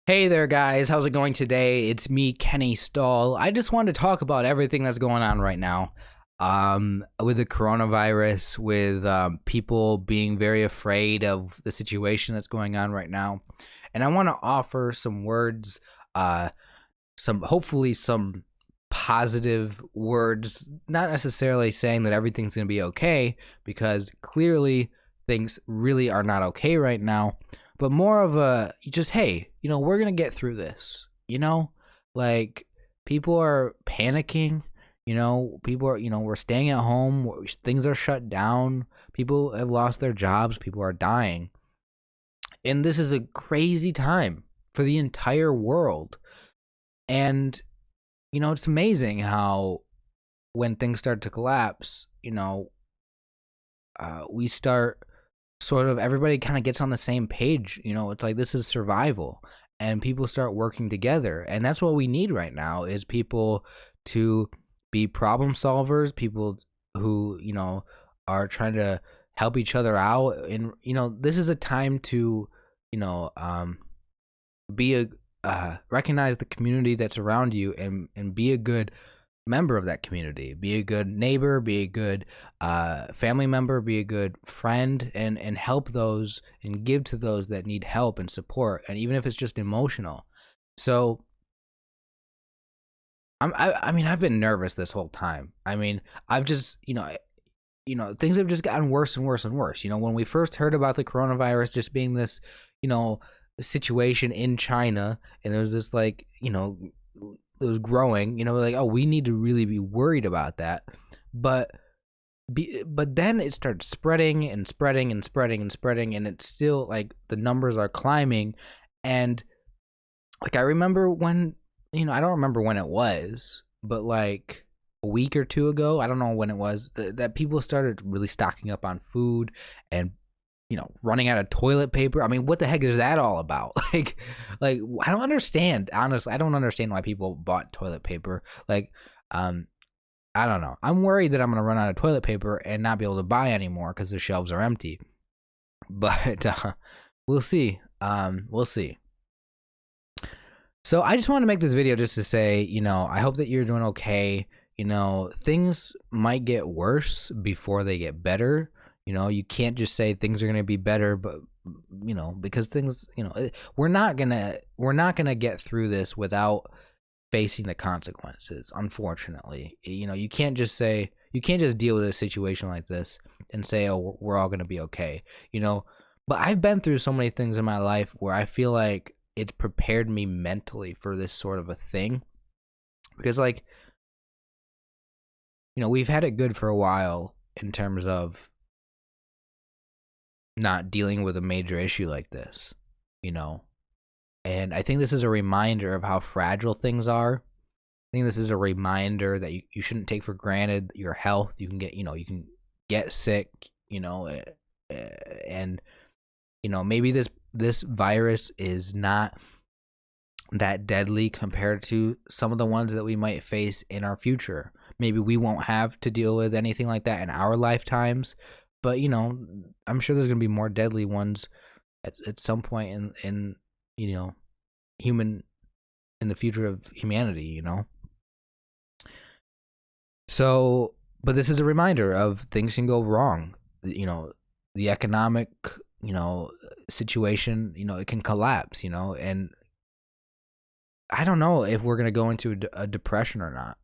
Hey there, guys. How's it going today? It's me, Kenny Stahl. I just wanted to talk about everything that's going on right now. With the coronavirus, with people being very afraid of the situation that's going on right now. And I want to offer some words, hopefully some positive words, not necessarily saying that everything's going to be okay, because clearly things really are not okay right now, but more of a just, hey, we're going to get through this, like people are panicking, people are, we're staying at home, things are shut down, people have lost their jobs, people are dying. And this is a crazy time for the entire world. And it's amazing how when things start to collapse, we start sort of everybody kind of gets on the same page. It's like this is survival, and people start working together, and that's what we need right now is people to be problem solvers, people who are trying to help each other out. And this is a time to you know be a recognize the community that's around you, and be a good member of that community, be a good neighbor, be a good family member, be a good friend, and help those and give to those that need help and support, and even if it's just emotional. So I mean, I've been nervous this whole time. I mean, I've just things have just gotten worse and worse and worse. When we first heard about the coronavirus just being this situation in China, and there was this it was growing, like, oh, we need to really be worried about that. But then it started spreading and spreading and spreading and spreading, and it's still like the numbers are climbing. And like I remember when, I don't remember when it was, but like a week or two ago, I don't know when it was, that people started really stocking up on food and running out of toilet paper. I mean, what the heck is that all about? like I don't understand. Honestly, I don't understand why people bought toilet paper. I don't know. I'm worried that I'm gonna run out of toilet paper and not be able to buy anymore because the shelves are empty. But we'll see. We'll see. So I just want to make this video just to say, I hope that you're doing okay. Things might get worse before they get better. You can't just say things are going to be better, but because things, we're not going to get through this without facing the consequences, unfortunately. You can't just deal with a situation like this and say, oh, we're all going to be okay. But I've been through so many things in my life where I feel like it's prepared me mentally for this sort of a thing, because we've had it good for a while in terms of not dealing with a major issue like this, and I think this is a reminder of how fragile things are. I think this is a reminder that you shouldn't take for granted your health. You can get sick, and maybe this virus is not that deadly compared to some of the ones that we might face in our future. Maybe we won't have to deal with anything like that in our lifetimes, but I'm sure there's going to be more deadly ones at some point in human in the future of humanity. So, but this is a reminder of things can go wrong. The economic situation, it can collapse. And I don't know if we're going to go into a depression or not.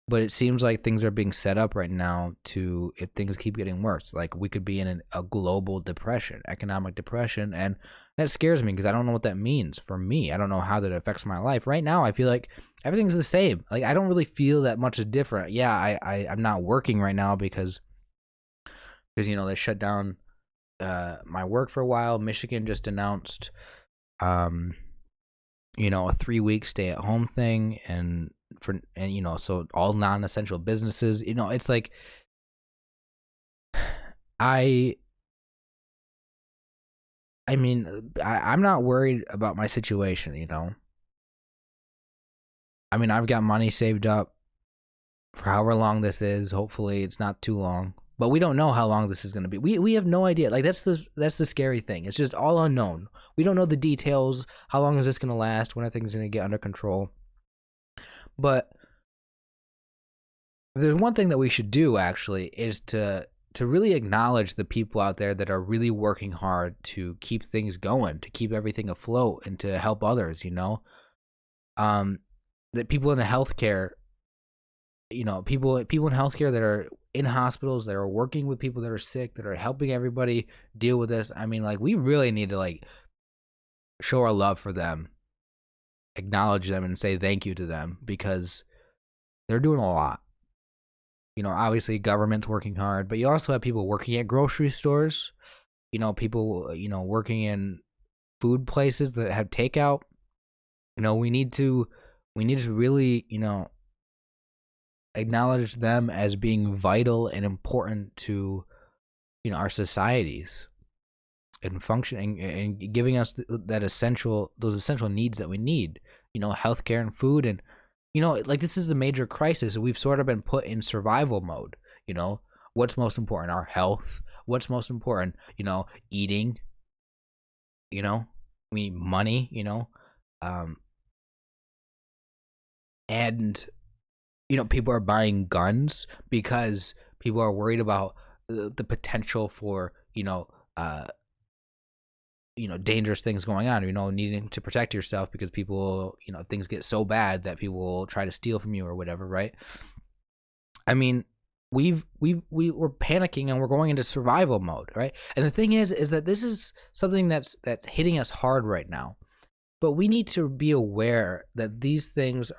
But it seems like things are being set up right now to, if things keep getting worse, like we could be in a global depression, economic depression. And that scares me because I don't know what that means for me. I don't know how that affects my life. Right now, I feel like everything's the same. Like, I don't really feel that much is different. Yeah, I'm not working right now because they shut down my work for a while. Michigan just announced, a 3-week stay-at-home thing, and so all non-essential businesses, it's like I mean, I'm not worried about my situation. I mean, I've got money saved up for however long this is. Hopefully it's not too long. but we don't know how long this is going to be. We have no idea. Like that's the scary thing. It's just all unknown. We don't know the details. How long is this going to last? When are things going to get under control? But if there's one thing that we should do actually is to really acknowledge the people out there that are really working hard to keep things going, to keep everything afloat, and to help others. That people in the healthcare, people in healthcare that are in hospitals, that are working with people that are sick, that are helping everybody deal with this. I mean, like, we really need to like show our love for them, acknowledge them, and say thank you to them, because they're doing a lot. Obviously government's working hard, but you also have people working at grocery stores, people, working in food places that have takeout. We need to really, acknowledge them as being vital and important to, our societies, and functioning and giving us those essential needs that we need, healthcare and food. And like, this is a major crisis, and we've sort of been put in survival mode. What's most important? Our health. What's most important? Eating. We need money. And people are buying guns because people are worried about the potential for dangerous things going on, needing to protect yourself, because people, things get so bad that people will try to steal from you or whatever, right? I mean, we're panicking, and we're going into survival mode, right? And the thing is that this is something that's hitting us hard right now. But we need to be aware that these things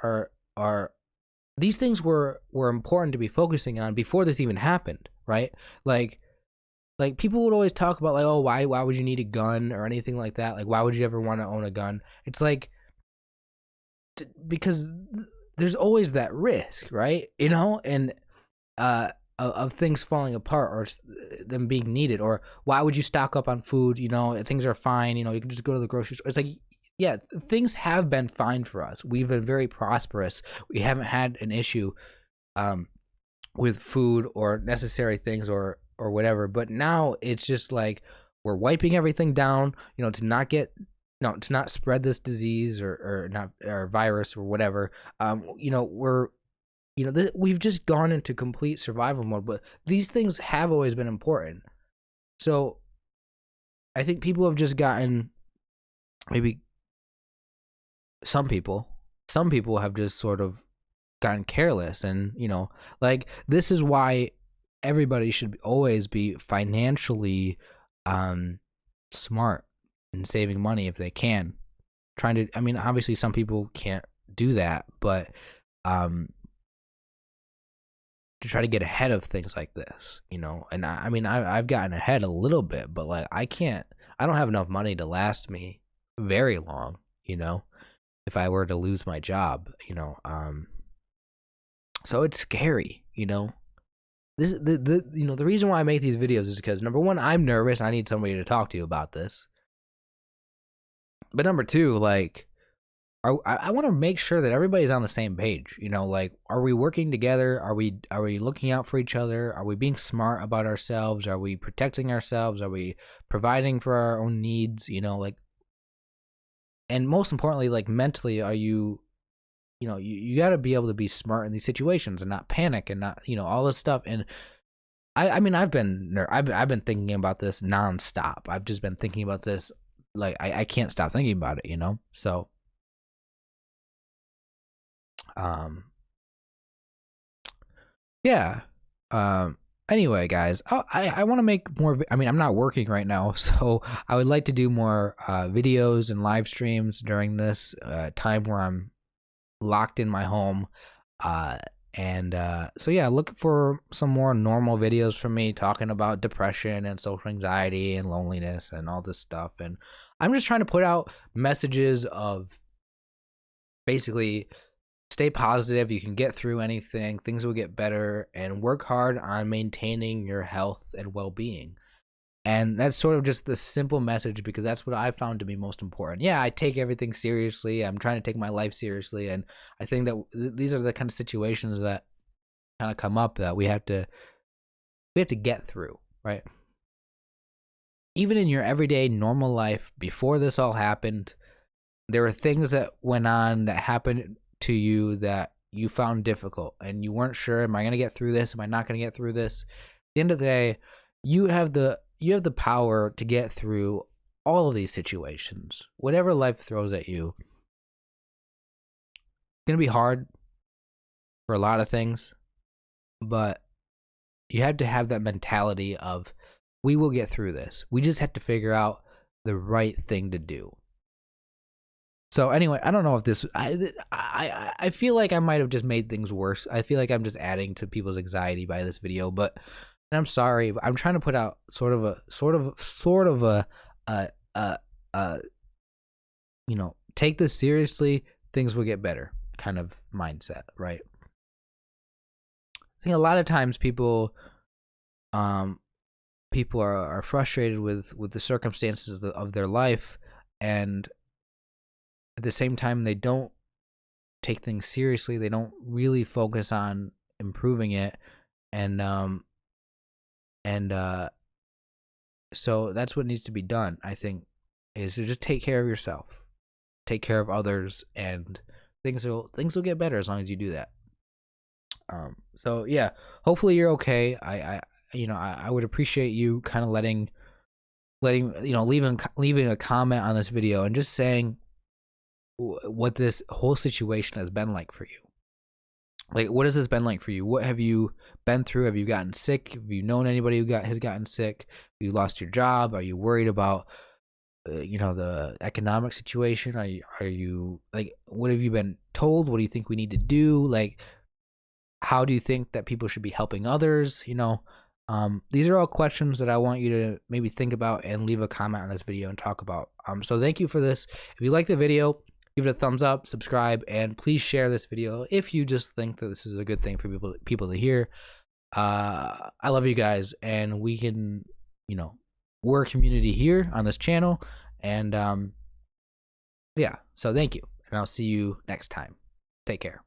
were important to be focusing on before this even happened, right? Like people would always talk about, like, oh, why would you need a gun or anything like that? Like, why would you ever want to own a gun? It's like, because there's always that risk, right? And of things falling apart, or them being needed. Or why would you stock up on food? Things are fine. You can just go to the grocery store. It's like, yeah, things have been fine for us. We've been very prosperous. We haven't had an issue with food or necessary things or whatever. But now it's just like we're wiping everything down, to not spread this disease or virus or whatever. We've just gone into complete survival mode. But these things have always been important. So I think people have just gotten, maybe some people have just sort of gotten careless. And like, this is why everybody should always be financially smart and saving money if they can. Obviously some people can't do that, but to try to get ahead of things like this, and I've gotten ahead a little bit, but like, I don't have enough money to last me very long, if I were to lose my job, so it's scary, This the reason why I make these videos is because, number one, I'm nervous. I need somebody to talk to about this. But number two, like, I want to make sure that everybody's on the same page. Like, are we working together? Are we looking out for each other? Are we being smart about ourselves? Are we protecting ourselves? Are we providing for our own needs? Like, and most importantly, like, mentally, are you, you got to be able to be smart in these situations and not panic and not, all this stuff. And I've been thinking about this nonstop. I've just been thinking about this, like, I can't stop thinking about it, So, yeah. Anyway, guys, I want to make more. I'm not working right now, so I would like to do more videos and live streams during this time where I'm locked in my home. So yeah, look for some more normal videos from me talking about depression and social anxiety and loneliness and all this stuff. And I'm just trying to put out messages of basically, stay positive. You can get through anything. Things will get better, and work hard on maintaining your health and well-being. And that's sort of just the simple message, because that's what I found to be most important. Yeah, I take everything seriously. I'm trying to take my life seriously. And I think that these are the kind of situations that kind of come up that we have to we have to get through, right? Even in your everyday normal life before this all happened, there were things that went on that happened to you that you found difficult and you weren't sure, am I going to get through this? Am I not going to get through this? At the end of the day, you have the power to get through all of these situations. Whatever life throws at you, it's going to be hard for a lot of things, but you have to have that mentality of, we will get through this. We just have to figure out the right thing to do. So anyway, I don't know if this, I feel like I might have just made things worse. I feel like I'm just adding to people's anxiety by this video, but, and I'm sorry, but I'm trying to put out sort of a you know, take this seriously, things will get better kind of mindset, right? I think a lot of times people are frustrated with the circumstances of their life, and at the same time they don't take things seriously. They don't really focus on improving it, and so that's what needs to be done, I think, is to just take care of yourself, take care of others, and things will get better as long as you do that. So yeah, hopefully you're okay. I would appreciate you kind of letting leaving a comment on this video and just saying what this whole situation has been like for you. Like, what has this been like for you? What have you been through? Have you gotten sick? Have you known anybody who has gotten sick? Have you lost your job? Are you worried about the economic situation? Are you like, what have you been told? What do you think we need to do? Like, how do you think that people should be helping others? These are all questions that I want you to maybe think about and leave a comment on this video and talk about. So thank you for this. If you like the video, give it a thumbs up, subscribe, and please share this video if you just think that this is a good thing for people to hear. I love you guys, and we can, we're a community here on this channel, and yeah, so thank you, and I'll see you next time. Take care.